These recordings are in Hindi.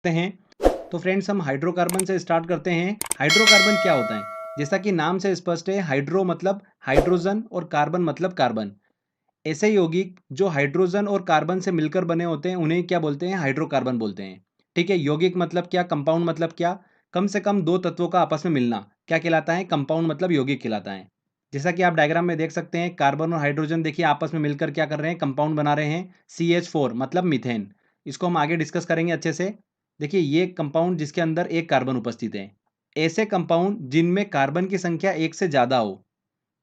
करते हैं। तो फ्रेंड्स हम हाइड्रोकार्बन से स्टार्ट करते हैं। हाइड्रोकार्बन क्या होता है? जैसा कि नाम से स्पष्ट है, हाइड्रो मतलब हाइड्रोजन और कार्बन मतलब कार्बन। ऐसे यौगिक जो हाइड्रोजन और कार्बन से मिलकर बने होते हैं उन्हें क्या बोलते हैं? हाइड्रोकार्बन बोलते हैं। ठीक है, यौगिक मतलब क्या, कंपाउंड मतलब क्या? कम से कम दो तत्वों का आपस में मिलना क्या कहलाता है? कंपाउंड मतलब यौगिक कहलाता है। जैसा कि आप डायग्राम में देख सकते हैं, कार्बन और हाइड्रोजन देखिए आपस में मिलकर क्या कर रहे हैं? कंपाउंड बना रहे हैं, CH4 मतलब मीथेन। इसको हम आगे डिस्कस करेंगे अच्छे से। देखिए ये कंपाउंड जिसके अंदर एक कार्बन उपस्थित है। ऐसे कंपाउंड जिनमें कार्बन की संख्या एक से ज्यादा हो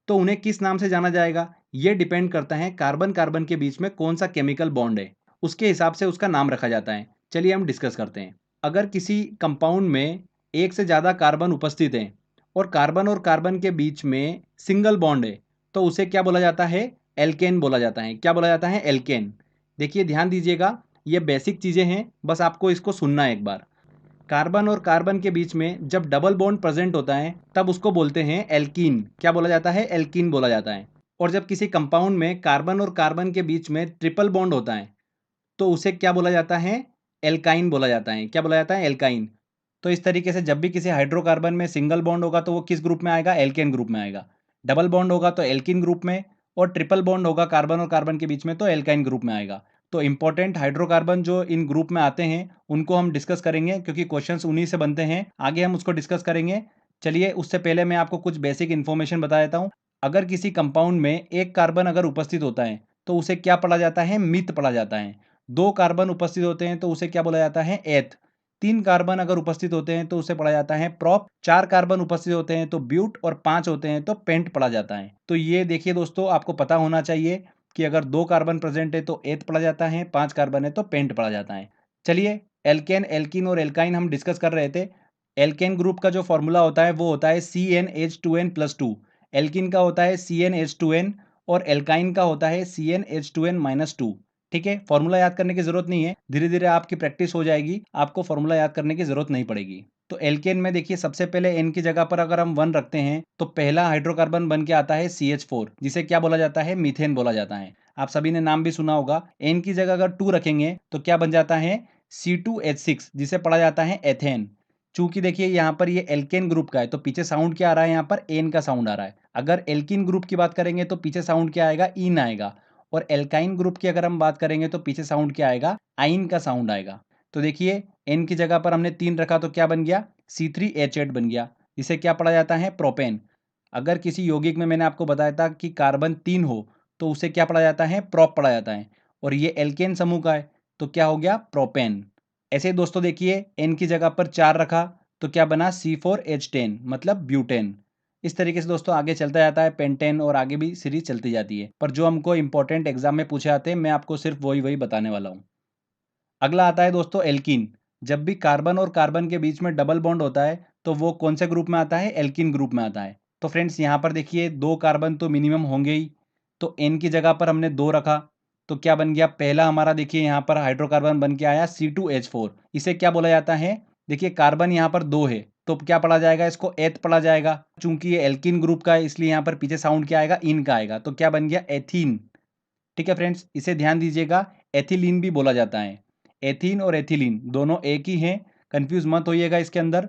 तो उन्हें किस नाम से जाना जाएगा? ये डिपेंड करता है कार्बन कार्बन के बीच में कौन सा केमिकल बॉन्ड है, उसके हिसाब से उसका नाम रखा जाता है। चलिए हम डिस्कस करते हैं। अगर किसी कंपाउंड में एक से ज़्यादा कार्बन उपस्थित है और कार्बन के बीच में सिंगल बॉन्ड है तो उसे क्या बोला जाता है? एल्केन बोला जाता है। क्या बोला जाता है? एल्केन। देखिए ध्यान दीजिएगा, ये बेसिक चीज़ें हैं, बस आपको इसको सुनना है एक बार। कार्बन और कार्बन के बीच में जब डबल बॉन्ड प्रेजेंट होता है तब उसको बोलते हैं एल्कीन। क्या बोला जाता है? एल्कीन बोला जाता है। और जब किसी कंपाउंड में कार्बन और कार्बन के बीच में ट्रिपल बॉन्ड होता है तो उसे क्या बोला जाता है? एल्काइन बोला जाता है। क्या बोला जाता है? एल्काइन। तो इस तरीके से जब भी किसी हाइड्रोकार्बन में सिंगल बॉन्ड होगा तो वो किस ग्रुप में आएगा? एल्केन ग्रुप में आएगा। डबल बॉन्ड होगा तो एल्कीन ग्रुप में, और ट्रिपल बॉन्ड होगा कार्बन और कार्बन के बीच में तो एल्काइन ग्रुप में आएगा। तो इंपॉर्टेंट हाइड्रोकार्बन जो इन ग्रुप में आते हैं उनको हम डिस्कस करेंगे क्योंकि क्वेश्चंस उन्हीं से बनते हैं। आगे हम उसको डिस्कस करेंगे। चलिए उससे पहले मैं आपको कुछ बेसिक इन्फॉर्मेशन बता देता हूँ। अगर किसी कंपाउंड में एक कार्बन अगर उपस्थित होता है तो उसे क्या पढ़ा जाता है? मिथ पढ़ा जाता है। दो कार्बन उपस्थित होते हैं तो उसे क्या बोला जाता है? एथ। तीन कार्बन अगर उपस्थित होते हैं तो उसे पढ़ा जाता है प्रॉप। चार कार्बन उपस्थित होते हैं तो ब्यूट, और पांच होते हैं तो पेंट पढ़ा जाता है। तो ये देखिए दोस्तों, आपको पता होना चाहिए कि अगर दो कार्बन प्रेजेंट है तो एथ पढ़ा जाता है, पांच कार्बन है तो पेंट पढ़ा जाता है। चलिए एल्केन, एल्कीन और एल्काइन हम डिस्कस कर रहे थे। एल्केन ग्रुप का जो फॉर्मूला होता है वो होता है CnH2n+2। एल्कीन का होता है CnH2n और एल्काइन का होता है CnH2n-2। ठीक है, फॉर्मूला याद करने की जरूरत नहीं है, धीरे धीरे आपकी प्रैक्टिस हो जाएगी, आपको फॉर्मूला याद करने की जरूरत नहीं पड़ेगी। तो एल्केन में देखिए सबसे पहले एन की जगह पर अगर हम 1 रखते हैं तो पहला हाइड्रोकार्बन बन के आता है CH4, जिसे क्या बोला जाता है? मीथेन बोला जाता है। आप सभी ने नाम भी सुना होगा। एन की जगह अगर 2 रखेंगे तो क्या बन जाता है? C2H6, जिसे पढ़ा जाता है एथेन। चूंकि देखिए यहाँ पर ये एल्केन ग्रुप का है तो पीछे साउंड क्या आ रहा है? यहाँ पर एन का साउंड आ रहा है। अगर एल्कीन ग्रुप की बात करेंगे तो पीछे साउंड क्या आएगा? इन आएगा। और एल्काइन ग्रुप की अगर हम बात करेंगे तो पीछे साउंड क्या आएगा? आइन का साउंड आएगा। तो देखिए एन की जगह पर हमने 3 रखा तो क्या बन गया? C3H8 बन गया। इसे क्या पढ़ा जाता है? प्रोपेन। अगर किसी यौगिक में मैंने आपको बताया था कि कार्बन 3 हो तो उसे क्या पढ़ा जाता है? प्रोप पढ़ा जाता है। और ये एल्केन समूह का है तो क्या हो गया? प्रोपेन। ऐसे ही दोस्तों देखिए एन की जगह पर 4 रखा तो क्या बना? C4H10 मतलब ब्यूटेन। इस तरीके से दोस्तों आगे चलता जाता है पेंटेन, और आगे भी सीरीज चलती जाती है, पर जो हमको इंपॉर्टेंट एग्जाम में पूछे आते हैं मैं आपको सिर्फ वही वही बताने वाला हूँ। अगला आता है दोस्तों एल्कीन। जब भी कार्बन और कार्बन के बीच में डबल बॉन्ड होता है तो वो कौन से ग्रुप में आता है? एल्कीन ग्रुप में आता है। तो फ्रेंड्स यहाँ पर देखिए दो कार्बन तो मिनिमम होंगे ही, तो एन की जगह पर हमने 2 रखा तो क्या बन गया? पहला हमारा देखिए यहाँ पर हाइड्रोकार्बन बन के आया C2H4। इसे क्या बोला जाता है? देखिए कार्बन यहाँ पर 2 है तो क्या पढ़ा जाएगा? इसको एथ पढ़ा जाएगा। चूंकि ये एल्कीन ग्रुप का है इसलिए यहाँ पर पीछे साउंड क्या आएगा? इन का आएगा। तो क्या बन गया? एथीन। ठीक है फ्रेंड्स, इसे ध्यान दीजिएगा, एथिलीन भी बोला जाता है। एथीन और एथिलीन दोनों एक ही हैं, कंफ्यूज मत होइएगा इसके अंदर।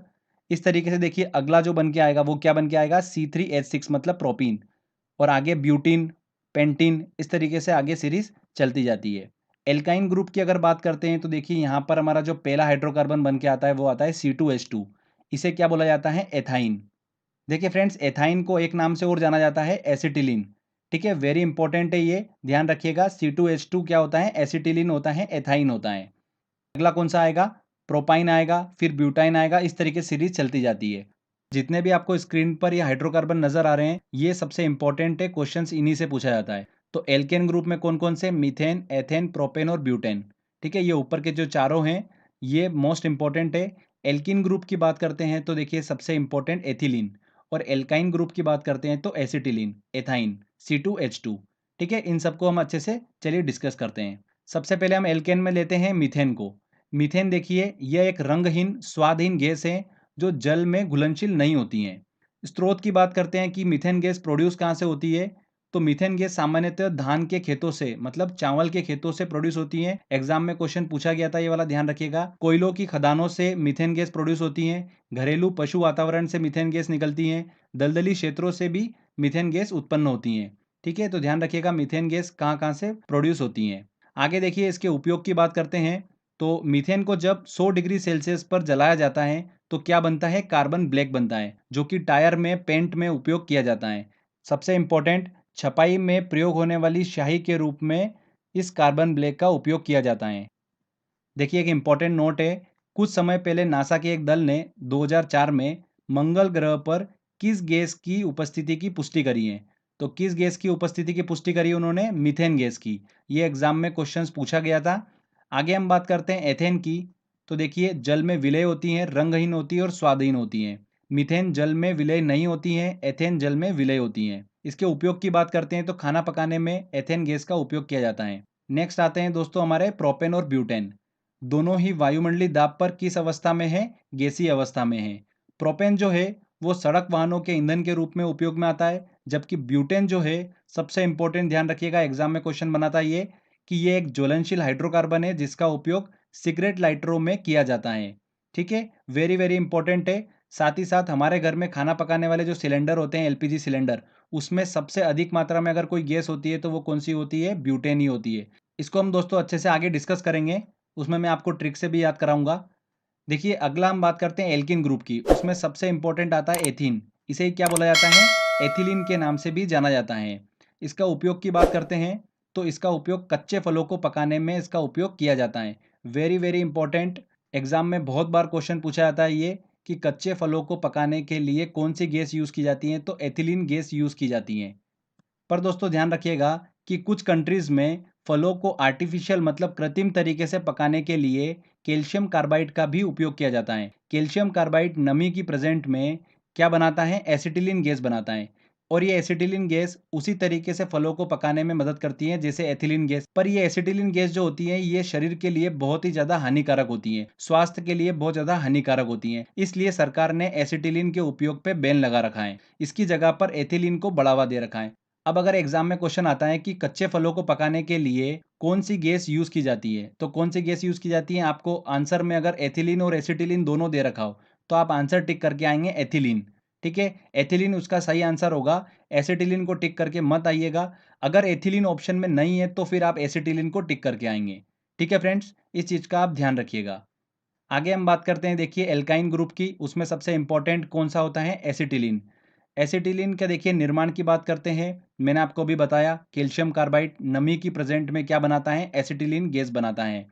इस तरीके से देखिए अगला जो बन के आएगा वो क्या बन के आएगा? C3H6 मतलब प्रोपीन। और आगे ब्यूटीन, पेंटीन, इस तरीके से आगे सीरीज चलती जाती है। एल्काइन ग्रुप की अगर बात करते हैं तो देखिए यहाँ पर हमारा जो पहला हाइड्रोकार्बन बन के आता है वो आता है C2H2। इसे क्या बोला जाता है? एथाइन। देखिए फ्रेंड्स एथाइन को एक नाम से और जाना जाता है एसिटिलीन। ठीक है, वेरी इंपॉर्टेंट है ये, ध्यान रखिएगा। C2H2 क्या होता है? एसिटिलीन होता है, एथाइन होता है। अगला कौन सा आएगा? प्रोपाइन आएगा, फिर ब्यूटाइन आएगा, इस तरीके सीरीज चलती जाती है। जितने भी आपको स्क्रीन पर ये हाइड्रोकार्बन नजर आ रहे हैं ये सबसे इंपॉर्टेंट है, क्वेश्चंस इन्हीं से पूछा जाता है। तो एल्केन ग्रुप में कौन कौन से? मीथेन, एथेन, प्रोपेन और ब्यूटेन। ठीक है, ये ऊपर के जो चारों हैं ये मोस्ट इंपॉर्टेंट है। एल्किन ग्रुप की बात करते हैं तो देखिए सबसे इंपॉर्टेंट एथिलीन, और एल्काइन ग्रुप की बात करते हैं तो एसिटिलीन, एथाइन, C2H2। ठीक है, इन सबको हम अच्छे से चलिए डिस्कस करते हैं। सबसे पहले हम एल्केन में लेते हैं मीथेन को। मीथेन देखिए यह एक रंगहीन स्वादहीन गैस है जो जल में घुलनशील नहीं होती हैं। स्रोत की बात करते हैं कि मीथेन गैस प्रोड्यूस कहाँ से होती है? तो मीथेन गैस सामान्यतः धान के खेतों से मतलब चावल के खेतों से प्रोड्यूस होती है। एग्जाम में क्वेश्चन पूछा गया था, ये वाला ध्यान रखिएगा। कोयलों की खदानों से मीथेन गैस प्रोड्यूस होती है। घरेलू पशु वातावरण से मीथेन गैस निकलती है। दलदली क्षेत्रों से भी मीथेन गैस उत्पन्न होती है। ठीक है, तो ध्यान रखिएगा मीथेन गैस कहाँ कहाँ से प्रोड्यूस होती है। आगे देखिए इसके उपयोग की बात करते हैं। तो मीथेन को जब 100 डिग्री सेल्सियस पर जलाया जाता है तो क्या बनता है, कार्बन ब्लैक बनता है, जो कि टायर में पेंट में उपयोग किया जाता है। सबसे इंपॉर्टेंट, छपाई में प्रयोग होने वाली स्याही के रूप में इस कार्बन ब्लैक का उपयोग किया जाता है। देखिए एक इंपॉर्टेंट नोट है, कुछ समय पहले नासा के एक दल ने 2004 में मंगल ग्रह पर किस गैस की उपस्थिति की पुष्टि करी है। तो किस गैस की उपस्थिति की पुष्टि करी उन्होंने, मीथेन गैस की। ये एग्जाम में क्वेश्चंस पूछा गया था। आगे हम बात करते हैं एथेन की। तो देखिए जल में विलय होती हैं, रंगहीन होती है और स्वादहीन होती हैं। मीथेन जल में विलय नहीं होती है, एथेन जल में विलय होती हैं। इसके उपयोग की बात करते हैं तो खाना पकाने में एथेन गैस का उपयोग किया जाता है। नेक्स्ट आते हैं दोस्तों हमारे प्रोपेन और ब्यूटेन। दोनों ही वायुमंडलीय दाब पर किस अवस्था में है, गैसीय अवस्था में है। प्रोपेन जो है वो सड़क वाहनों के ईंधन के रूप में उपयोग में आता है, जबकि ब्यूटेन जो है, सबसे इंपॉर्टेंट ध्यान रखिएगा, एग्जाम में क्वेश्चन बनाता है ये कि ये एक ज्वलनशील हाइड्रोकार्बन है जिसका उपयोग सिगरेट लाइटरों में किया जाता है। ठीक है, वेरी वेरी इंपॉर्टेंट है। साथ ही साथ हमारे घर में खाना पकाने वाले जो सिलेंडर होते हैं, एलपीजी सिलेंडर, उसमें सबसे अधिक मात्रा में अगर कोई गैस होती है तो वो कौन सी होती है, ब्यूटेन ही होती है। इसको हम दोस्तों अच्छे से आगे डिस्कस करेंगे, उसमें मैं आपको ट्रिक से भी याद कराऊंगा। देखिए अगला हम बात करते हैं एल्किन ग्रुप की। उसमें सबसे इंपॉर्टेंट आता है एथीन। इसे ही क्या बोला जाता है, एथिलीन के नाम से भी जाना जाता है। इसका उपयोग की बात करते हैं तो इसका उपयोग कच्चे फलों को पकाने में इसका उपयोग किया जाता है। वेरी वेरी इंपॉर्टेंट, एग्जाम में बहुत बार क्वेश्चन पूछा जाता है ये कि कच्चे फलों को पकाने के लिए कौन सी गैस यूज की जाती है, तो एथिलीन गैस यूज की जाती है। पर दोस्तों ध्यान रखिएगा कि कुछ कंट्रीज में फलों को आर्टिफिशियल मतलब कृत्रिम तरीके से पकाने के लिए कैल्शियम कार्बाइड का भी उपयोग किया जाता है। कैल्शियम कार्बाइड नमी की प्रेजेंट में क्या बनाता है, एसिटिलीन गैस बनाता है। और ये एसिटिलीन गैस उसी तरीके से फलों को पकाने में मदद करती है जैसे एथिलीन गैस। पर ये एसिटिलीन गैस जो होती है ये शरीर के लिए बहुत ही ज्यादा हानिकारक होती है, स्वास्थ्य के लिए बहुत ज्यादा हानिकारक होती है। इसलिए सरकार ने एसिटिलीन के उपयोग पे बैन लगा रखा है, इसकी जगह पर एथिलीन को बढ़ावा दे रखा है। अब अगर एग्जाम में क्वेश्चन आता है कि कच्चे फलों को पकाने के लिए कौन सी गैस यूज की जाती है, तो कौन सी गैस यूज की जाती है, आपको आंसर में अगर एथिलीन और एसिटिलीन दोनों दे रखा हो तो आप आंसर टिक करके आएंगे एथिलीन। ठीक है, एथिलीन उसका सही आंसर होगा। एसिटिलीन को टिक करके मत आइएगा। अगर एथिलीन ऑप्शन में नहीं है तो फिर आप एसिटिलीन को टिक करके आएंगे। ठीक है फ्रेंड्स, इस चीज का आप ध्यान रखिएगा। आगे हम बात करते हैं देखिए एल्काइन ग्रुप की। उसमें सबसे इंपॉर्टेंट कौन सा होता है, एसिटिलीन। एसिटिलीन का देखिए निर्माण की बात करते हैं। मैंने आपको भी बताया कैल्शियम कार्बाइड नमी की प्रेजेंट में क्या बनाता है, एसिटिलीन गैस बनाता है।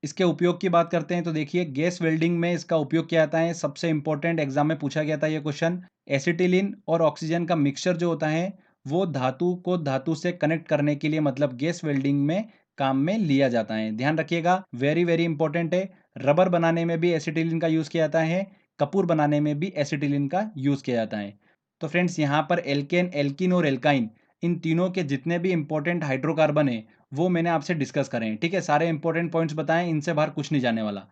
इसके उपयोग की बात करते हैं तो देखिए गैस वेल्डिंग में इसका उपयोग किया जाता है। सबसे इंपॉर्टेंट एग्जाम में पूछा गया था ये क्वेश्चन। एसिटिलीन और ऑक्सीजन का मिक्सचर जो होता है वो धातु को धातु से कनेक्ट करने के लिए मतलब गैस वेल्डिंग में काम में लिया जाता है। ध्यान रखिएगा, वेरी वेरी इंपॉर्टेंट है। रबर बनाने में भी एसिटिलीन का यूज किया जाता है, कपूर बनाने में भी एसिटिलीन का यूज किया जाता है। तो फ्रेंड्स यहाँ पर एल्केन, एल्किन और एल्काइन, इन तीनों के जितने भी इंपॉर्टेंट हाइड्रोकार्बन है वो मैंने आपसे डिस्कस करें हैं। ठीक है, सारे इंपॉर्टेंट पॉइंट्स बताएं, इनसे बाहर कुछ नहीं जाने वाला।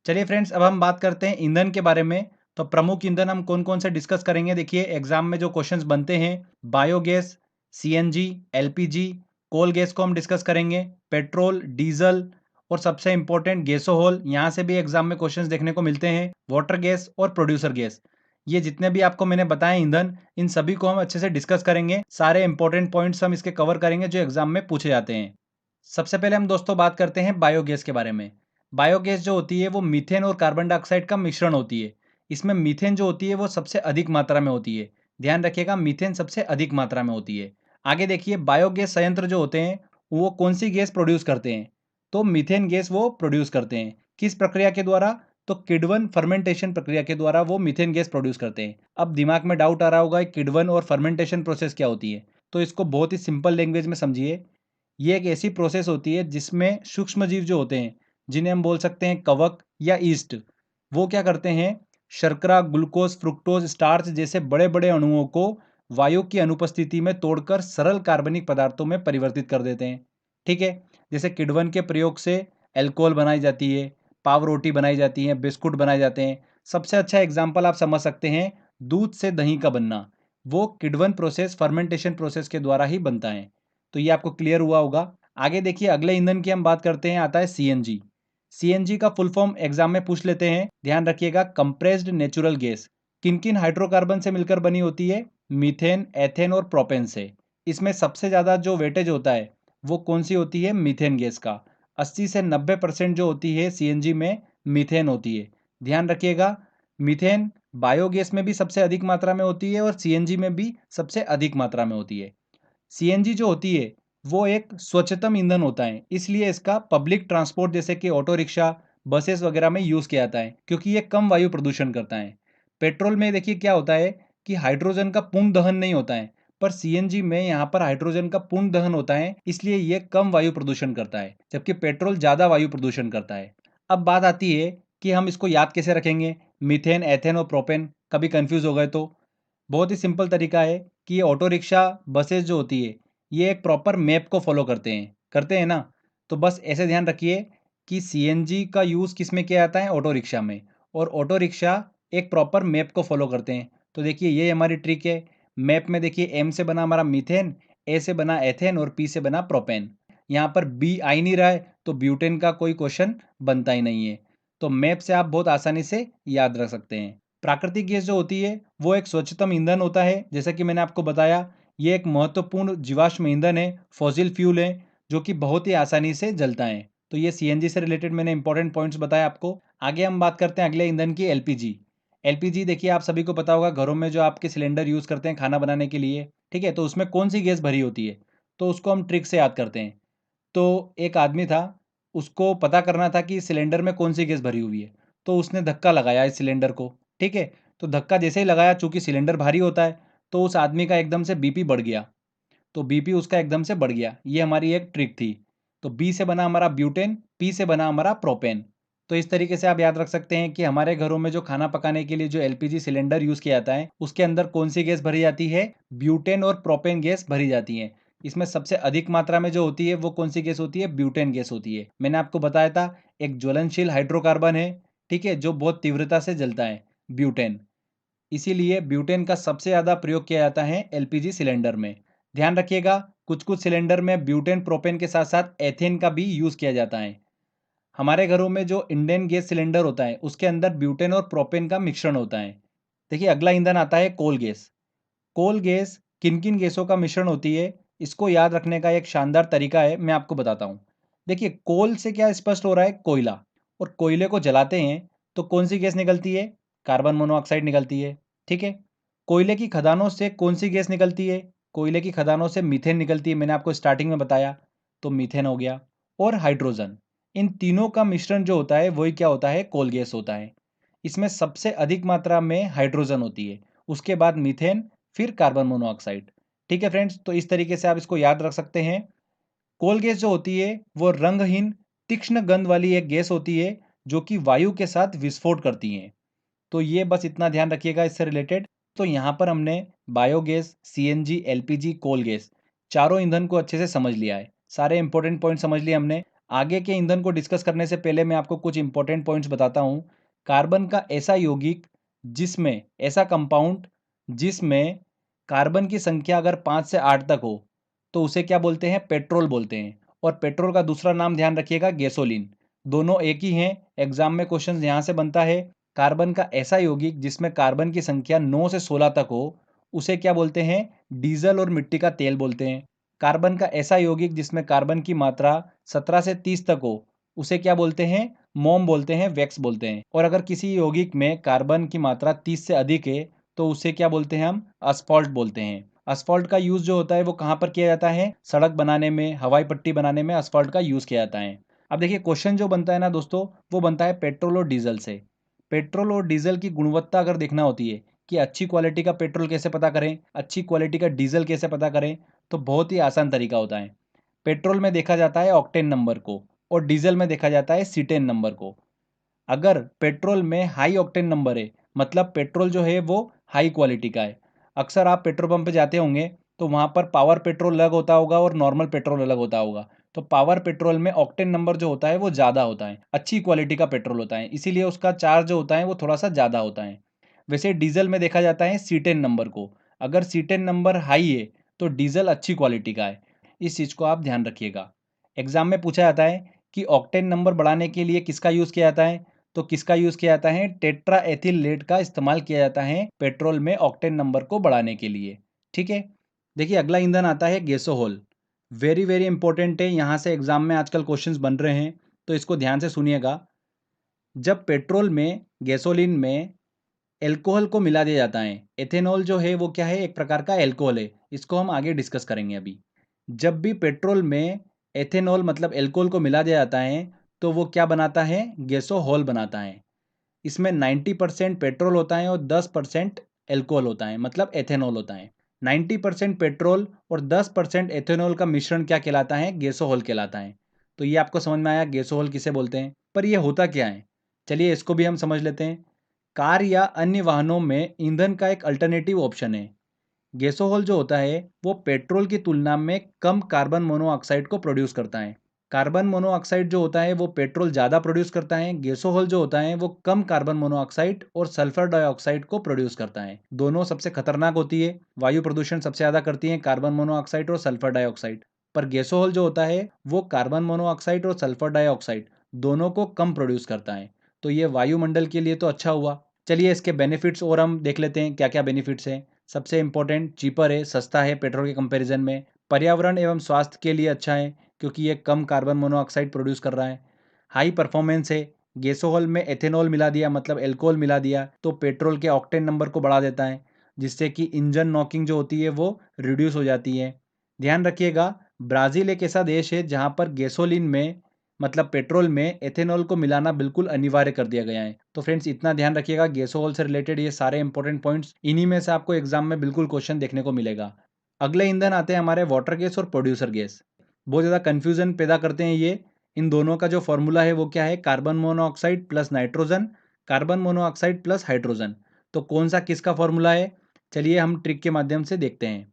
चलिए फ्रेंड्स अब हम बात करते हैं ईंधन के बारे में। तो प्रमुख ईंधन हम कौन कौन से डिस्कस करेंगे, देखिए एग्जाम में जो क्वेश्चंस बनते हैं, biogas, CNG, LPG, coal gas को हम डिस्कस करेंगे, पेट्रोल, डीजल और सबसे इंपॉर्टेंट गैसोहोल, यहाँ से भी एग्जाम में क्वेश्चंस देखने को मिलते हैं, वाटर गैस और प्रोड्यूसर गैस। ये जितने भी आपको मैंने बताए ईंधन, इन सभी को हम अच्छे से डिस्कस करेंगे। सारे इंपॉर्टेंट पॉइंट्स हम इसके कवर करेंगे जो एग्जाम में पूछे जाते हैं। सबसे पहले हम दोस्तों बात करते हैं बायोगैस के बारे में। बायोगैस जो होती है वो मीथेन और कार्बन डाइऑक्साइड का मिश्रण होती है। इसमें मीथेन जो होती है वो सबसे अधिक मात्रा में होती है। ध्यान रखिएगा, मीथेन सबसे अधिक मात्रा में होती है। आगे देखिए बायोगैस संयंत्र जो होते हैं वो कौन सी गैस प्रोड्यूस करते हैं, तो मीथेन गैस वो प्रोड्यूस करते हैं। किस प्रक्रिया के द्वारा, तो किडवन फर्मेंटेशन प्रक्रिया के द्वारा वो मीथेन गैस प्रोड्यूस करते हैं। अब दिमाग में डाउट आ रहा होगा किडवन और फर्मेंटेशन प्रोसेस क्या होती है, तो इसको बहुत ही सिंपल लैंग्वेज में समझिए। ये एक ऐसी प्रोसेस होती है जिसमें सूक्ष्म जीव जो होते हैं, जिन्हें हम बोल सकते हैं कवक या ईस्ट, वो क्या करते हैं, शर्करा, ग्लूकोज, फ्रुक्टोज, स्टार्च जैसे बड़े बड़े अणुओं को वायु की अनुपस्थिति में तोड़कर सरल कार्बनिक पदार्थों में परिवर्तित कर देते हैं। ठीक है, जैसे किडवन के प्रयोग से एल्कोहल बनाई जाती है, पाव रोटी बनाई जाती है, बिस्कुट बनाए जाते हैं। सबसे अच्छा एग्जाम्पल आप समझ सकते हैं दूध से दही का बनना। वो किण्वन प्रोसेस, फर्मेंटेशन प्रोसेस के द्वारा ही बनता है। तो ये आपको क्लियर हुआ होगा। आगे देखिए, अगले ईंधन की हम बात करते हैं, आता है सीएनजी। सीएनजी का फुल फॉर्म एग्जाम में पूछ लेते हैं, ध्यान रखिएगा, कंप्रेस्ड नेचुरल गैस। किन किन हाइड्रोकार्बन से मिलकर बनी होती है? मीथेन, एथेन और प्रोपेन से। इसमें सबसे ज़्यादा जो वेटेज होता है वो कौन सी होती है? मीथेन गैस का। 80 से 90% जो होती है सीएनजी में मीथेन होती है। ध्यान रखिएगा, मीथेन बायोगैस में भी सबसे अधिक मात्रा में होती है और सीएनजी में भी सबसे अधिक मात्रा में होती है। सीएनजी जो होती है वो एक स्वच्छतम ईंधन होता है, इसलिए इसका पब्लिक ट्रांसपोर्ट जैसे कि ऑटो रिक्शा, बसेस वगैरह में यूज किया जाता है, क्योंकि ये कम वायु प्रदूषण करता है। पेट्रोल में देखिए क्या होता है कि हाइड्रोजन का पूर्ण दहन नहीं होता है, पर सीएनजी में यहाँ पर हाइड्रोजन का पूर्ण दहन होता है, इसलिए ये कम वायु प्रदूषण करता है, जबकि पेट्रोल ज्यादा वायु प्रदूषण करता है। अब बात आती है कि हम इसको याद कैसे रखेंगे, मीथेन, एथेन और प्रोपेन। कभी कंफ्यूज हो गए तो बहुत ही सिंपल तरीका है कि ये ऑटो रिक्शा, बसेस जो होती है, ये एक प्रॉपर मैप को फॉलो करते हैं ना। तो बस ऐसे ध्यान रखिए कि सीएनजी का यूज़ किस में किया जाता है? ऑटो रिक्शा में। और ऑटो रिक्शा एक प्रॉपर मैप को फॉलो करते हैं। तो देखिए ये हमारी ट्रिक है। मैप में देखिए, एम से बना हमारा मीथेन, ए से बना एथेन और पी से बना प्रोपेन। यहाँ पर बी आ ही नहीं रहा है, तो ब्यूटेन का कोई क्वेश्चन बनता ही नहीं है। तो मैप से आप बहुत आसानी से याद रख सकते हैं। प्राकृतिक गैस जो होती है वो एक स्वच्छतम ईंधन होता है, जैसा कि मैंने आपको बताया। ये एक महत्वपूर्ण जीवाश्म ईंधन है, फॉसिल फ्यूल है, जो कि बहुत ही आसानी से जलता है। तो ये सीएनजी से रिलेटेड मैंने इंपॉर्टेंट पॉइंट्स बताया आपको। आगे हम बात करते हैं अगले ईंधन की, एलपीजी। एलपीजी देखिए, आप सभी को पता होगा, घरों में जो आपके सिलेंडर यूज करते हैं खाना बनाने के लिए, ठीक है, तो उसमें कौन सी गैस भरी होती है? तो उसको हम ट्रिक से याद करते हैं। तो एक आदमी था, उसको पता करना था कि सिलेंडर में कौन सी गैस भरी हुई है। तो उसने धक्का लगाया इस सिलेंडर को, ठीक है। तो धक्का जैसे ही लगाया, चूंकि सिलेंडर भारी होता है, तो उस आदमी का एकदम से बीपी बढ़ गया। तो बीपी उसका एकदम से बढ़ गया। ये हमारी एक ट्रिक थी। तो बी से बना हमारा ब्यूटेन, पी से बना हमारा प्रोपेन। तो इस तरीके से आप याद रख सकते हैं कि हमारे घरों में जो खाना पकाने के लिए जो एलपीजी सिलेंडर यूज किया जाता है, उसके अंदर कौन सी गैस भरी जाती है? ब्यूटेन और प्रोपेन गैस भरी जाती है। इसमें सबसे अधिक मात्रा में जो होती है वो कौन सी गैस होती है? ब्यूटेन गैस होती है। मैंने आपको बताया था, एक ज्वलनशील हाइड्रोकार्बन है, ठीक है, जो बहुत तीव्रता से जलता है, ब्यूटेन। इसीलिए ब्यूटेन का सबसे ज़्यादा प्रयोग किया जाता है एलपीजी सिलेंडर में। ध्यान रखिएगा, कुछ कुछ सिलेंडर में ब्यूटेन, प्रोपेन के साथ साथ एथेन का भी यूज़ किया जाता है। हमारे घरों में जो इंडियन गैस सिलेंडर होता है, उसके अंदर ब्यूटेन और प्रोपेन का मिश्रण होता है। देखिए, अगला ईंधन आता है कोल गैस। कोल गैस किन किन गैसों का मिश्रण होती है, इसको याद रखने का एक शानदार तरीका है, मैं आपको बताता हूँ। देखिए, कोल से क्या स्पष्ट हो रहा है? कोयला। और कोयले को जलाते हैं तो कौन सी गैस निकलती है? कार्बन मोनोऑक्साइड निकलती है, ठीक है। कोयले की खदानों से कौन सी गैस निकलती है? कोयले की खदानों से मीथेन निकलती है, मैंने आपको स्टार्टिंग में बताया। तो मीथेन हो गया। और हाइड्रोजन, इन तीनों का मिश्रण जो होता है वही क्या होता है? कोल गैस होता है। इसमें सबसे अधिक मात्रा में हाइड्रोजन होती है, उसके बाद मीथेन, फिर कार्बन मोनोऑक्साइड। ठीक है फ्रेंड्स, तो इस तरीके से आप इसको याद रख सकते हैं। कोल गैस जो होती है वो रंगहीन, तीक्ष्ण गंध वाली एक गैस होती है, जो कि वायु के साथ विस्फोट करती है। तो ये बस इतना ध्यान रखिएगा इससे रिलेटेड। तो यहाँ पर हमने biogas, CNG, LPG, coal gas, चारों ईंधन को अच्छे से समझ लिया है। सारे इंपॉर्टेंट पॉइंट समझ लिए हमने। आगे के ईंधन को डिस्कस करने से पहले मैं आपको कुछ इंपॉर्टेंट पॉइंट्स बताता हूँ। कार्बन का ऐसा यौगिक, जिसमें ऐसा कंपाउंड जिसमें कार्बन की संख्या अगर 5 से 8 तक हो, तो उसे क्या बोलते हैं? पेट्रोल बोलते हैं। और पेट्रोल का दूसरा नाम ध्यान रखिएगा, गैसोलीन। दोनों एक ही हैं। एग्जाम में क्वेश्चन यहाँ से बनता है। कार्बन का ऐसा यौगिक जिसमें कार्बन की संख्या 9 से 16 तक हो, उसे क्या बोलते हैं? डीजल और मिट्टी का तेल बोलते हैं। कार्बन का ऐसा यौगिक जिसमें कार्बन की मात्रा 17 से 30 तक हो, उसे क्या बोलते हैं? मोम बोलते हैं, वैक्स बोलते हैं। और अगर किसी यौगिक में कार्बन की मात्रा 30 से अधिक है, तो उसे क्या बोलते हैं? हम असफॉल्ट बोलते हैं। असफॉल्ट का यूज जो होता है वो कहाँ पर किया जाता है? सड़क बनाने में, हवाई पट्टी बनाने में असफॉल्ट का यूज किया जाता है। अब देखिए, क्वेश्चन जो बनता है ना दोस्तों, वो बनता है पेट्रोल और डीजल से। पेट्रोल और डीजल की गुणवत्ता अगर देखना होती है कि अच्छी क्वालिटी का पेट्रोल कैसे पता करें, अच्छी क्वालिटी का डीजल कैसे पता करें, तो बहुत ही आसान तरीका होता है। पेट्रोल में देखा जाता है ऑक्टेन नंबर को, और डीजल में देखा जाता है सीटेन नंबर को। अगर पेट्रोल में हाई ऑक्टेन नंबर है, मतलब पेट्रोल जो है वो हाई क्वालिटी का है। अक्सर आप पेट्रोल पंप पे जाते होंगे, तो वहाँ पर पावर पेट्रोल अलग होता होगा और नॉर्मल पेट्रोल अलग होता होगा। तो पावर पेट्रोल में ऑक्टेन नंबर जो होता है वो ज़्यादा होता है, अच्छी क्वालिटी का पेट्रोल होता है, इसीलिए उसका चार्ज जो होता है वो थोड़ा सा ज़्यादा होता है। वैसे डीजल में देखा जाता है सीटेन नंबर को। अगर C10 नंबर हाई है तो डीजल अच्छी क्वालिटी का है। इस चीज़ को आप ध्यान रखिएगा। एग्जाम में पूछा जाता है कि ऑक्टेन नंबर बढ़ाने के लिए किसका यूज़ किया जाता है, तो किसका यूज़ किया जाता है, टेट्रा एथिल लेड का इस्तेमाल किया जाता है पेट्रोल में ऑक्टेन नंबर को बढ़ाने के लिए। ठीक है। देखिए अगला ईंधन आता है गैसोहोल। वेरी वेरी इंपॉर्टेंट है, यहाँ से एग्जाम में आजकल क्वेश्चंस बन रहे हैं, तो इसको ध्यान से सुनिएगा। जब पेट्रोल में, गैसोलीन में एल्कोहल को मिला दिया जाता है, एथेनॉल जो है वो क्या है, एक प्रकार का एल्कोहल है, इसको हम आगे डिस्कस करेंगे अभी। जब भी पेट्रोल में एथेनॉल मतलब एल्कोहल को मिला दिया जाता है तो वो क्या बनाता है, गैसोहॉल बनाता है। इसमें 90% पेट्रोल होता है और 10% एल्कोहल होता है, मतलब एथेनॉल होता है। 90% पेट्रोल और 10% एथेनॉल का मिश्रण क्या कहलाता है, गैसोहॉल कहलाता है। तो ये आपको समझ में आया गैसोहॉल किसे बोलते हैं। पर ये होता क्या है, चलिए इसको भी हम समझ लेते हैं। कार या अन्य वाहनों में ईंधन का एक अल्टरनेटिव ऑप्शन है। गैसोहॉल जो होता है वो पेट्रोल की तुलना में कम कार्बन मोनोऑक्साइड को प्रोड्यूस करता है। कार्बन मोनोऑक्साइड जो होता है वो पेट्रोल ज़्यादा प्रोड्यूस करता है, गैसोहॉल जो होता है वो कम कार्बन मोनोऑक्साइड और सल्फर डाइऑक्साइड को प्रोड्यूस करता है। दोनों सबसे खतरनाक होती है, वायु प्रदूषण सबसे ज़्यादा करती है कार्बन मोनोऑक्साइड और सल्फर डाइऑक्साइड। पर गैसोहॉल जो होता है वो कार्बन मोनोऑक्साइड और सल्फर डाइऑक्साइड दोनों को कम प्रोड्यूस करता है। तो ये वायुमंडल के लिए तो अच्छा हुआ। चलिए इसके बेनिफिट्स और हम देख लेते हैं क्या क्या बेनिफिट्स हैं। सबसे इम्पोर्टेंट, चीपर है, सस्ता है पेट्रोल के कंपैरिजन में। पर्यावरण एवं स्वास्थ्य के लिए अच्छा है क्योंकि ये कम कार्बन मोनोऑक्साइड प्रोड्यूस कर रहा है। हाई परफॉर्मेंस है, गैसोहॉल में एथेनॉल मिला दिया मतलब एल्कोहल मिला दिया तो पेट्रोल के ऑक्टेन नंबर को बढ़ा देता है, जिससे कि इंजन नॉकिंग जो होती है वो रिड्यूस हो जाती है। ध्यान रखिएगा, ब्राज़ील एक ऐसा देश है जहाँ पर गैसोलीन में मतलब पेट्रोल में एथेनॉल को मिलाना बिल्कुल अनिवार्य कर दिया गया है। तो फ्रेंड्स इतना ध्यान रखिएगा, गैसोहॉल से रिलेटेड ये सारे इंपॉर्टेंट पॉइंट्स, इन्हीं में से आपको एग्जाम में बिल्कुल क्वेश्चन देखने को मिलेगा। अगले ईंधन आते हैं हमारे वाटर गैस और प्रोड्यूसर गैस। बहुत ज़्यादा कन्फ्यूजन पैदा करते हैं ये। इन दोनों का जो फॉर्मूला है वो क्या है, carbon monoxide plus nitrogen, carbon monoxide plus hydrogen. तो कौन सा किसका फॉर्मूला है, चलिए हम ट्रिक के माध्यम से देखते हैं।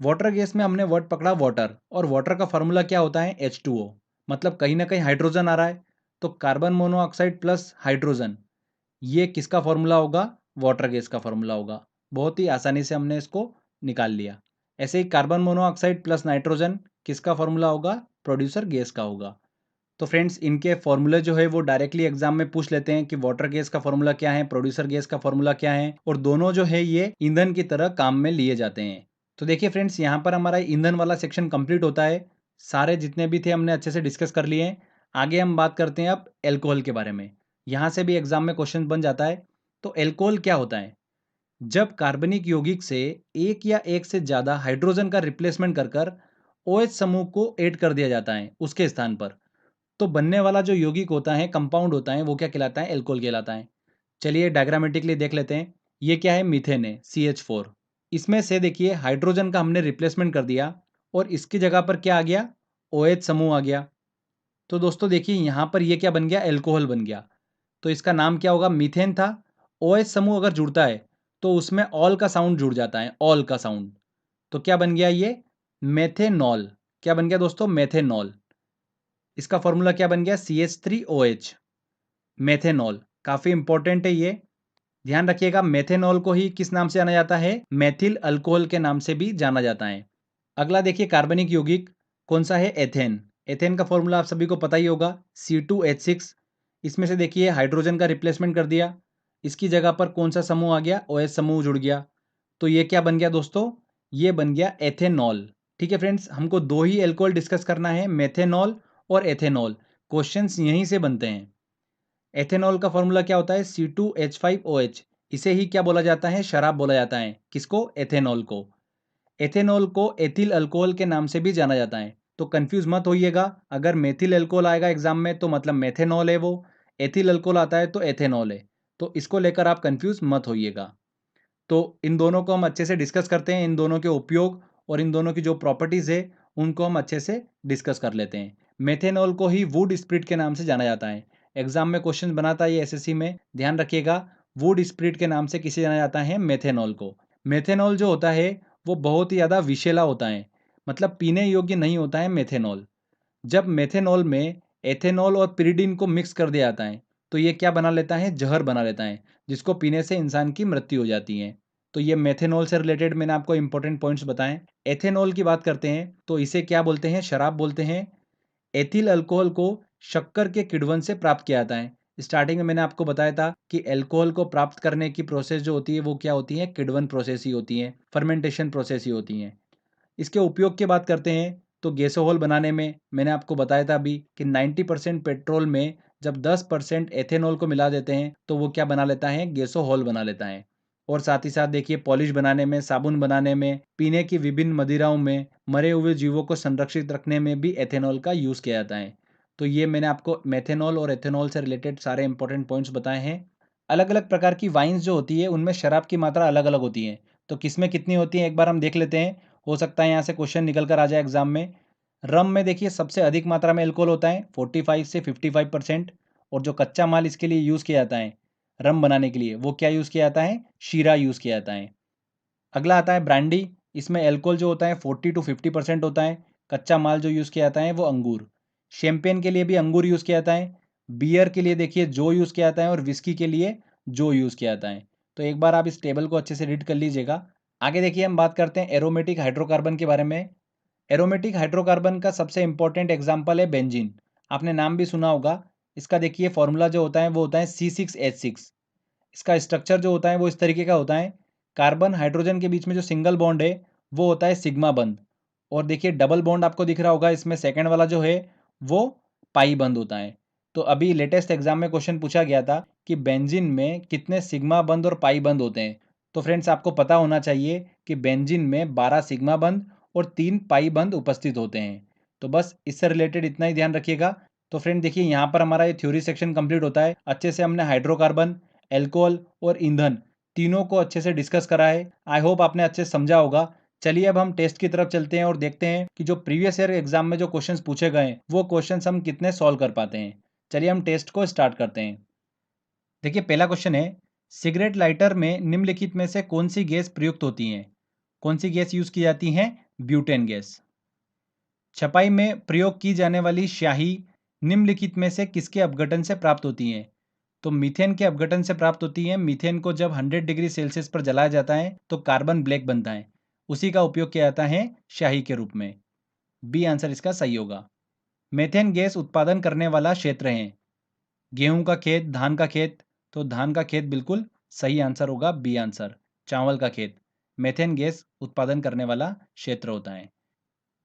वाटर गैस में हमने वर्ड पकड़ा वाटर, और वाटर का फॉर्मूला क्या होता है, H2O। मतलब कहीं ना कहीं हाइड्रोजन आ रहा है, तो कार्बन मोनोऑक्साइड प्लस हाइड्रोजन, ये किसका फॉर्मूला होगा, वाटर गैस का फॉर्मूला होगा। बहुत ही आसानी से हमने इसको निकाल लिया। ऐसे ही कार्बन मोनोऑक्साइड प्लस नाइट्रोजन किसका फॉर्मूला होगा, प्रोड्यूसर गैस का होगा। तो फ्रेंड्स इनके फॉर्मूले जो है वो डायरेक्टली एग्जाम में पूछ लेते हैं कि वाटर गैस का फॉर्मूला क्या है, प्रोड्यूसर गैस का फॉर्मूला क्या है, और दोनों जो है ये ईंधन की तरह काम में लिए जाते हैं। तो देखिए फ्रेंड्स यहाँ पर हमारा ईंधन वाला सेक्शन कंप्लीट होता है। सारे जितने भी थे हमने अच्छे से डिस्कस कर लिए हैं। आगे हम बात करते हैं अब एल्कोहल के बारे में। यहाँ से भी एग्जाम में क्वेश्चन बन जाता है। तो एल्कोहल क्या होता है, जब कार्बनिक यौगिक से एक या एक से ज़्यादा हाइड्रोजन का रिप्लेसमेंट कर कर OH समूह को ऐड कर दिया जाता है उसके स्थान पर, तो बनने वाला जो यौगिक होता है, कंपाउंड होता है, वो क्या कहलाता है, एल्कोहल कहलाता है। चलिए डायग्रामेटिकली देख लेते हैं। ये क्या है, मीथेन है, CH4। इसमें से देखिए हाइड्रोजन का हमने रिप्लेसमेंट कर दिया और इसकी जगह पर क्या आ गया, OH समूह आ गया। तो दोस्तों देखिए यहाँ पर ये क्या बन गया, एल्कोहल बन गया। तो इसका नाम क्या होगा, मीथेन था। OH समूह अगर जुड़ता है तो उसमें ऑल का साउंड जुड़ जाता है, ऑल का साउंड। तो क्या बन गया ये, मेथेनॉल। क्या बन गया दोस्तों, मेथेनॉल। इसका फॉर्मूला क्या बन गया, CH3OH, मेथेनॉल। काफी इंपॉर्टेंट है ये, ध्यान रखिएगा। मेथेनॉल को ही किस नाम से जाना जाता है, मेथिल अल्कोहल के नाम से भी जाना जाता है। अगला देखिए कार्बनिक यौगिक कौन सा है, एथेन। एथेन का फॉर्मूला आप सभी को पता ही होगा, C2H6। इसमें से देखिए हाइड्रोजन का रिप्लेसमेंट कर दिया, इसकी जगह पर कौन सा समूह आ गया, OH समूह जुड़ गया। तो ये क्या बन गया दोस्तों, ये बन गया एथेनॉल। ठीक है फ्रेंड्स, हमको दो ही एल्कोहल डिस्कस करना है, मेथेनॉल और एथेनॉल। क्वेश्चंस यहीं से बनते हैं। एथेनॉल का फॉर्मूला क्या होता है, C2H5OH। इसे ही क्या बोला जाता है, शराब बोला जाता है। किसको, एथेनॉल को। एथेनॉल को एथिल अल्कोहल के नाम से भी जाना जाता है। तो कंफ्यूज मत होइएगा, अगर मेथिल अल्कोहल आएगा एग्जाम में तो मतलब मेथेनॉल है वो, एथिल अल्कोहल आता है तो एथेनॉल है। तो इसको लेकर आप कंफ्यूज मत होइएगा। तो इन दोनों को हम अच्छे से डिस्कस करते हैं, इन दोनों के उपयोग और इन दोनों की जो प्रॉपर्टीज़ है उनको हम अच्छे से डिस्कस कर लेते हैं। मेथेनॉल को ही वुड स्प्रिट के नाम से जाना जाता है। एग्जाम में क्वेश्चन बनाता है ये SSC में, ध्यान रखिएगा। वुड स्प्रिट के नाम से किसे जाना जाता है, मेथेनॉल को। मेथेनॉल जो होता है वो बहुत ही ज़्यादा विषैला होता है, मतलब पीने योग्य नहीं होता है मेथेनॉल। जब मेथेनॉल में एथेनॉल और पिरिडिन को मिक्स कर दिया जाता है तो ये क्या बना लेता है, जहर बना लेता है, जिसको पीने से इंसान की मृत्यु हो जाती है। तो ये मेथेनॉल से रिलेटेड मैंने आपको इंपॉर्टेंट पॉइंट्स बताएं। एथेनॉल की बात करते हैं तो इसे क्या बोलते हैं, शराब बोलते हैं। एथिल अल्कोहल को शक्कर के किण्वन से प्राप्त किया जाता है। स्टार्टिंग में मैंने आपको बताया था कि अल्कोहल को प्राप्त करने की प्रोसेस जो होती है वो क्या होती है, किण्वन प्रोसेस ही होती है, फर्मेंटेशन प्रोसेस ही होती है। इसके उपयोग की बात करते हैं तो गैसोहॉल बनाने में मैंने आपको बताया था अभी कि 90% पेट्रोल में जब 10% एथेनॉल को मिला देते हैं तो वो क्या बना लेता है, गैसोहॉल बना लेता है। और साथ ही साथ देखिए पॉलिश बनाने में, साबुन बनाने में, पीने की विभिन्न मदिराओं में, मरे हुए जीवों को संरक्षित रखने में भी एथेनॉल का यूज़ किया जाता है। तो ये मैंने आपको मेथेनॉल और एथेनॉल से रिलेटेड सारे इंपॉर्टेंट पॉइंट्स बताए हैं। अलग अलग प्रकार की वाइन्स जो होती है उनमें शराब की मात्रा अलग अलग होती है। तो किसमें कितनी होती है एक बार हम देख लेते हैं। हो सकता है यहाँ से क्वेश्चन निकल कर आ जाए एग्जाम में। रम में देखिए सबसे अधिक मात्रा में अल्कोहल होता है 45 से 55%। और जो कच्चा माल इसके लिए यूज़ किया जाता है रम बनाने के लिए वो क्या यूज़ किया जाता है, शीरा यूज़ किया जाता है। अगला आता है ब्रांडी। इसमें अल्कोहल जो होता है 40 to 50% होता है। कच्चा माल जो यूज़ किया जाता है वो अंगूर। शैंपेन के लिए भी अंगूर यूज़ किया जाता है। बियर के लिए देखिए जो यूज़ किया जाता है और विस्की के लिए जो यूज़ किया जाता है। तो एक बार आप इस टेबल को अच्छे से रीड कर लीजिएगा। आगे देखिए हम बात करते हैं एरोमेटिक हाइड्रोकार्बन के बारे में। एरोमेटिक हाइड्रोकार्बन का सबसे इंपॉर्टेंट एग्जाम्पल है बेंजीन। आपने नाम भी सुना होगा। इसका देखिए फॉर्मूला जो होता है वो होता है C6H6। इसका स्ट्रक्चर जो होता है वो इस तरीके का होता है। कार्बन हाइड्रोजन के बीच में जो सिंगल बॉन्ड है वो होता है सिग्मा बंद। और देखिए डबल बॉन्ड आपको दिख रहा होगा, इसमें सेकंड वाला जो है वो पाई बंद होता है। तो अभी लेटेस्ट एग्जाम में क्वेश्चन पूछा गया था कि बेंजीन में कितने सिग्मा बंद और पाई बंद होते हैं। तो फ्रेंड्स आपको पता होना चाहिए कि बेंजीन में 12 सिग्मा बंद और 3 पाई बंद उपस्थित होते हैं। तो बस इससे रिलेटेड इतना ही ध्यान रखिएगा। तो फ्रेंड देखिए यहाँ पर हमारा ये थ्योरी सेक्शन कंप्लीट होता है। अच्छे से हमने हाइड्रोकार्बन, एल्कोहल और ईंधन तीनों को अच्छे से डिस्कस करा है। आई होप आपने अच्छे से समझा होगा। चलिए अब हम टेस्ट की तरफ चलते हैं और देखते हैं कि जो प्रीवियस ईयर एग्जाम में जो क्वेश्चंस पूछे गए हैं वो क्वेश्चंस हम कितने सॉल्व कर पाते हैं। चलिए हम टेस्ट को स्टार्ट करते हैं। देखिए पहला क्वेश्चन है, सिगरेट लाइटर में निम्नलिखित में से कौन सी गैस प्रयुक्त होती है? कौन सी गैस यूज की जाती है? Butane gas. छपाई में प्रयोग की जाने वाली स्याही निम्नलिखित में से किसके अपघटन से प्राप्त होती है? तो मीथेन के अपघटन से प्राप्त होती है। मीथेन को जब 100 डिग्री सेल्सियस पर जलाया जाता है तो कार्बन ब्लैक बनता है, उसी का उपयोग किया जाता है स्याही के रूप में। बी आंसर इसका सही होगा। मेथेन गैस उत्पादन करने वाला क्षेत्र है गेहूं का खेत, धान का खेत। तो धान का खेत बिल्कुल सही आंसर होगा, बी आंसर। चावल का खेत मेथेन गैस उत्पादन करने वाला क्षेत्र होता है।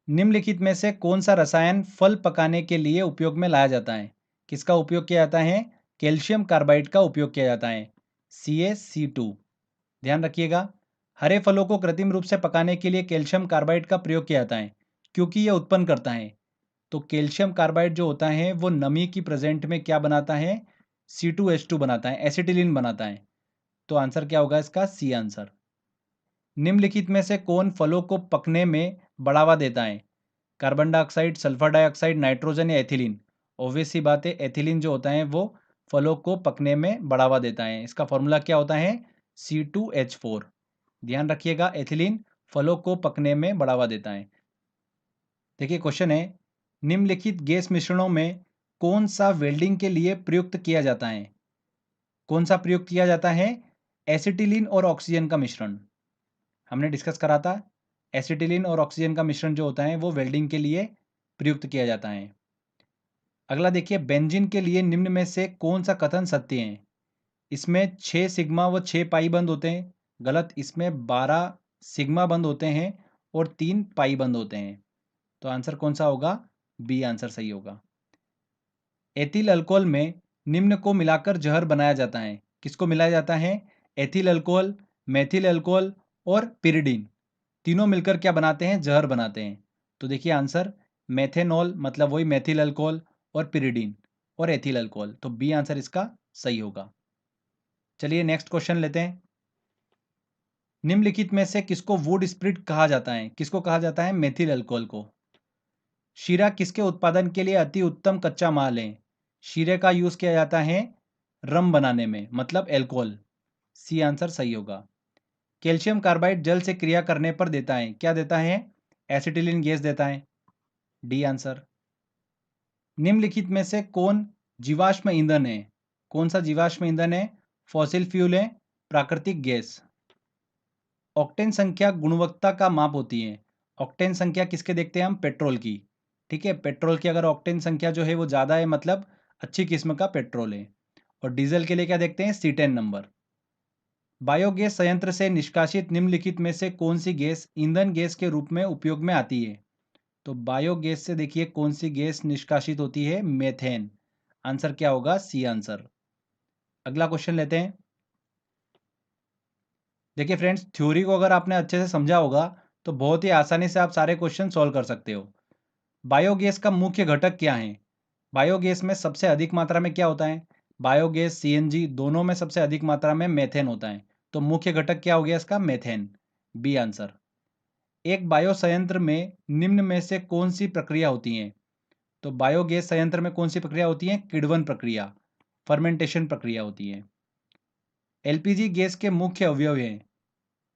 निम्नलिखित में से कौन सा रसायन फल पकाने के लिए उपयोग में लाया जाता है? किसका उपयोग किया जाता है? कैल्शियम कार्बाइड का उपयोग किया जाता है, CaC2। ध्यान रखिएगा, हरे फलों को कृत्रिम रूप से पकाने के लिए कैल्शियम कार्बाइड का प्रयोग किया जाता है क्योंकि यह उत्पन्न करता है। तो कैल्शियम कार्बाइड जो होता है वो नमी की प्रेजेंट में क्या बनाता है? C2H2 बनाता है, एसिटिलीन बनाता है। तो आंसर क्या होगा इसका? C answer. निम्नलिखित में से कौन फलों को पकने में बढ़ावा देता है? Carbon dioxide, sulphur dioxide, nitrogen या एथिलीन? ऑब्वियस सी बात है, एथिलीन जो होता है वो फलों को पकने में बढ़ावा देता है। इसका फॉर्मूला क्या होता है? C2H4। ध्यान रखिएगा, एथिलीन फलों को पकने में बढ़ावा देता है। देखिए क्वेश्चन है, निम्नलिखित गैस मिश्रणों में कौन सा वेल्डिंग के लिए प्रयुक्त किया जाता है? कौन सा प्रयुक्त किया जाता है? एसिटिलीन और ऑक्सीजन का मिश्रण। हमने डिस्कस करा था, एसिटिलीन और ऑक्सीजन का मिश्रण जो होता है वो वेल्डिंग के लिए प्रयुक्त किया जाता है। अगला देखिए, बेंजीन के लिए निम्न में से कौन सा कथन सत्य है? इसमें 6 सिग्मा व 6 पाई बंद होते हैं। गलत, इसमें 12 सिग्मा बंद होते हैं और 3 पाई बंद होते हैं। तो आंसर कौन सा होगा? बी आंसर सही होगा। एथिल अल्कोहल में निम्न को मिलाकर जहर बनाया जाता है। किसको मिलाया जाता है? एथिल अल्कोहल, मेथिल अल्कोहल और पिरिडीन। तीनों मिलकर क्या बनाते हैं? जहर बनाते हैं। तो देखिए आंसर मेथेनॉल, मतलब वही मेथिल अल्कोहल, और पिरिडीन और एथिल अल्कोहल। तो बी आंसर इसका सही होगा। चलिए नेक्स्ट क्वेश्चन लेते हैं। निम्नलिखित में से किसको वुड स्प्रिट कहा जाता है? किसको कहा जाता है? मेथिल अल्कोहल को। शीरा किसके उत्पादन के लिए अति उत्तम कच्चा माल है? शीरे का यूज किया जाता है रम बनाने में, मतलब एल्कोहल। सी आंसर सही होगा। कैल्शियम कार्बाइड जल से क्रिया करने पर देता है, क्या देता है? एसिटिलीन गैस देता है, डी आंसर। निम्नलिखित में से कौन जीवाश्म ईंधन है? कौन सा जीवाश्म ईंधन है? फॉसिल फ्यूल है, प्राकृतिक गैस? ऑक्टेन संख्या गुणवत्ता का माप होती है। ऑक्टेन संख्या किसके देखते हैं हम? पेट्रोल की। ठीक है, पेट्रोल की अगर ऑक्टेन संख्या जो है वो ज़्यादा है मतलब अच्छी किस्म का पेट्रोल है। और डीजल के लिए क्या देखते हैं? C10 number. बायोगैस संयंत्र से निष्कासित निम्नलिखित में से कौन सी गैस ईंधन गैस के रूप में उपयोग में आती है? तो बायोगैस से देखिए कौन सी गैस निष्कासित होती है? मेथेन। आंसर क्या होगा? C answer. अगला क्वेश्चन लेते हैं। देखिए फ्रेंड्स, थ्योरी को अगर आपने अच्छे से समझा होगा तो बहुत ही आसानी से आप सारे क्वेश्चन सॉल्व कर सकते हो। बायोगैस का मुख्य घटक क्या है? बायोगैस में सबसे अधिक मात्रा में क्या होता है? बायोगैस, सीएनजी दोनों में सबसे अधिक मात्रा में मेथेन होता है। तो मुख्य घटक क्या हो गया इसका? मेथेन। B answer. एक बायो संयंत्र में निम्न में से कौन सी प्रक्रिया होती है? तो बायोगैस संयंत्र में कौन सी प्रक्रिया होती है? किण्वन प्रक्रिया, फर्मेंटेशन प्रक्रिया होती है। एलपीजी गैस के मुख्य अवयव हैं।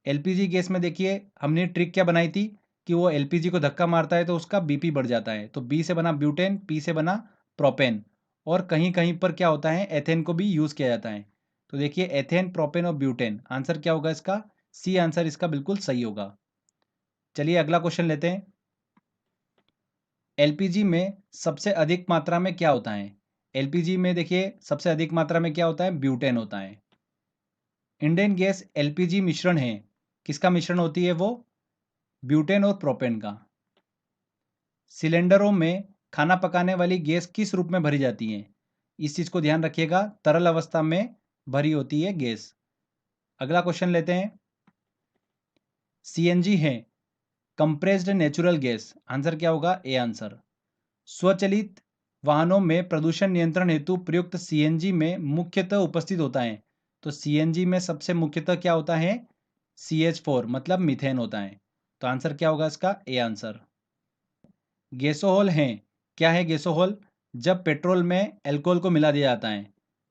एलपीजी गैस में देखिए हमने ट्रिक क्या बनाई थी कि वो एलपीजी को धक्का मारता है तो उसका बीपी बढ़ जाता है। तो बी से बना ब्यूटेन, पी से बना प्रोपेन, और कहीं कहीं पर क्या होता है? एथेन को भी यूज किया जाता है। तो देखिए एथेन, प्रोपेन और ब्यूटेन। आंसर क्या होगा इसका? सी आंसर इसका बिल्कुल सही होगा। चलिए अगला क्वेश्चन लेते हैं। एलपीजी में सबसे अधिक मात्रा में क्या होता है? एलपीजी में देखिए सबसे अधिक मात्रा में क्या होता है? ब्यूटेन होता है। इंडियन गैस एलपीजी मिश्रण है। किसका मिश्रण होती है वो? ब्यूटेन और प्रोपेन का। सिलेंडरों में खाना पकाने वाली गैस किस रूप में भरी जाती है? इस चीज को ध्यान रखिएगा, तरल अवस्था में भरी होती है गैस। अगला क्वेश्चन लेते हैं। सीएनजी है कंप्रेस्ड नेचुरल गैस। आंसर क्या होगा? A answer. स्वचालित वाहनों में प्रदूषण नियंत्रण हेतु प्रयुक्त सीएनजी में मुख्यतः उपस्थित होता है। तो सीएनजी में सबसे मुख्यतः क्या होता है? CH4 मतलब मीथेन होता है। तो आंसर क्या होगा इसका? A answer. गैसोहॉल हैं। क्या है गैसोहॉल? जब पेट्रोल में अल्कोहल को मिला दिया जाता है।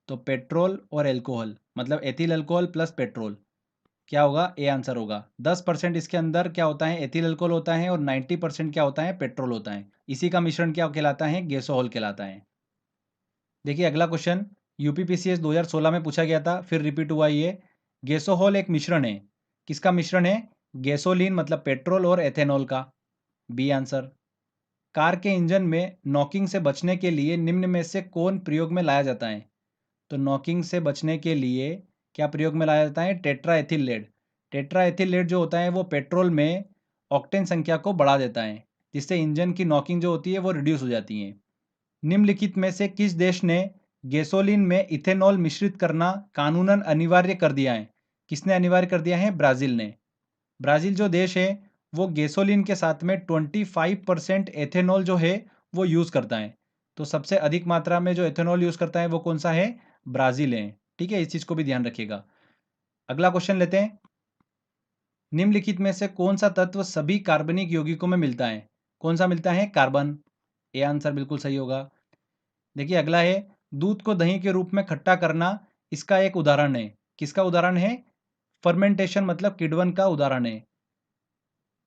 तो पेट्रोल और अल्कोहल मतलब एथिल अल्कोहल प्लस पेट्रोल, क्या होगा? ए आंसर होगा। 10% इसके अंदर क्या होता है? एथिल अल्कोहल होता है और 90% क्या होता है? पेट्रोल होता है। इसी का मिश्रण क्या कहलाता है? गैसोहॉल कहलाता है। देखिए अगला क्वेश्चन यूपीपीसीएस 2016 में पूछा गया था, फिर रिपीट हुआ ये। गैसोहॉल एक मिश्रण है। किसका मिश्रण है? गैसोलीन मतलब पेट्रोल और एथेनॉल का। B answer. कार के इंजन में नॉकिंग से बचने के लिए निम्न में से कौन प्रयोग में लाया जाता है? तो नॉकिंग से बचने के लिए क्या प्रयोग में लाया जाता है? Tetra ethyl lead. Tetra ethyl lead जो होता है वो पेट्रोल में ऑक्टेन संख्या को बढ़ा देता है, जिससे इंजन की नॉकिंग जो होती है वो रिड्यूस हो जाती है। निम्नलिखित में से किस देश ने गैसोलीन में इथेनॉल मिश्रित करना कानूनन अनिवार्य कर दिया है? किसने अनिवार्य कर दिया है? ब्राजील ने। ब्राजील जो देश है वो गैसोलीन के साथ में 25% एथेनॉल जो है वो यूज करता है। तो सबसे अधिक मात्रा में जो एथेनॉल यूज करता है वो कौन सा है? ब्राजील है। ठीक है, इस चीज को भी ध्यान रखिएगा। अगला क्वेश्चन लेते हैं। निम्नलिखित में से कौन सा तत्व सभी कार्बनिक यौगिकों में मिलता है? कौन सा मिलता है? कार्बन। ए आंसर बिल्कुल सही होगा। देखिए अगला है, दूध को दही के रूप में खट्टा करना इसका एक उदाहरण है। किसका उदाहरण है? फर्मेंटेशन मतलब किण्वन का उदाहरण है।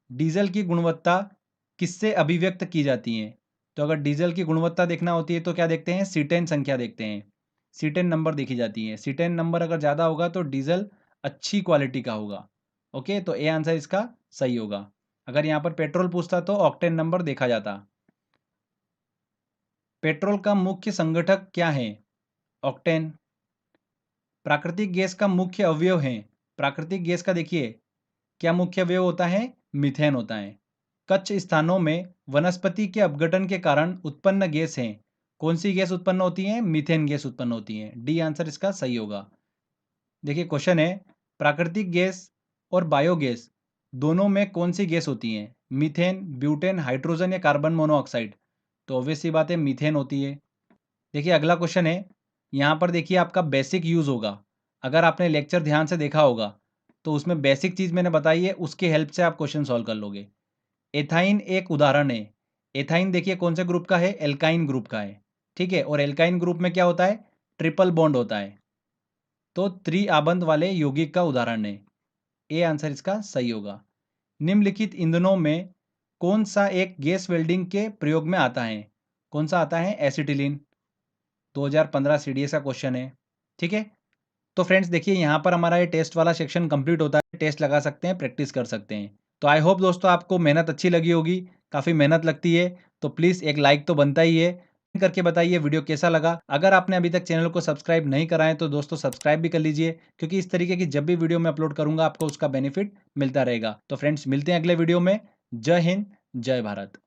डीजल की गुणवत्ता किससे अभिव्यक्त की जाती है? तो अगर डीजल की गुणवत्ता देखना होती है तो क्या देखते हैं? C10 संख्या देखते हैं। C10 नंबर देखी जाती है। C10 नंबर अगर ज़्यादा होगा तो डीजल अच्छी क्वालिटी का होगा। ओके, तो ए आंसर इसका सही होगा। अगर यहाँ पर पेट्रोल पूछता तो ऑक्टेन नंबर देखा जाता। पेट्रोल का मुख्य संगठक क्या है? ऑक्टेन। प्राकृतिक गैस का मुख्य अवयव है। प्राकृतिक गैस का देखिए क्या मुख्य अवयव होता है? मीथेन होता है। कच्छ स्थानों में वनस्पति के अपघटन के कारण उत्पन्न गैस है। कौन सी गैस उत्पन्न होती है? मीथेन गैस उत्पन्न होती है। डी आंसर इसका सही होगा। देखिए क्वेश्चन है, प्राकृतिक गैस और बायोगैस दोनों में कौन सी गैस होती है? मीथेन, ब्यूटेन, हाइड्रोजन या कार्बन मोनोऑक्साइड? तो ऑब्वियस सी बात है मीथेन होती है। देखिए अगला क्वेश्चन है, यहाँ पर देखिए आपका बेसिक यूज होगा। अगर आपने लेक्चर ध्यान से देखा होगा तो उसमें बेसिक चीज मैंने बताई है, उसकी हेल्प से आप क्वेश्चन सॉल्व कर लोगे। एथाइन एक उदाहरण है। एथाइन देखिए कौन से ग्रुप का है? एल्काइन ग्रुप का है। ठीक है, और एल्काइन ग्रुप में क्या होता है? ट्रिपल बॉन्ड होता है। तो त्रिआबंध वाले यौगिक का उदाहरण है। ए आंसर इसका सही होगा। निम्नलिखित ईंधनों में कौन सा एक गैस वेल्डिंग के प्रयोग में आता है? कौन सा आता है? एसिटिलीन। 2015 सीडीएस का क्वेश्चन है। ठीक है, तो फ्रेंड्स देखिए यहाँ पर हमारा ये टेस्ट वाला सेक्शन कंप्लीट होता है। टेस्ट लगा सकते हैं, प्रैक्टिस कर सकते हैं। तो आई होप दोस्तों आपको मेहनत अच्छी लगी होगी, काफ़ी मेहनत लगती है, तो प्लीज़ एक लाइक तो बनता ही है। करके बताइए वीडियो कैसा लगा। अगर आपने अभी तक चैनल को सब्सक्राइब नहीं करा है तो दोस्तों सब्सक्राइब भी कर लीजिए, क्योंकि इस तरीके की जब भी वीडियो मैं अपलोड करूंगा आपको उसका बेनिफिट मिलता रहेगा। तो फ्रेंड्स मिलते हैं अगले वीडियो में। जय हिंद, जय भारत।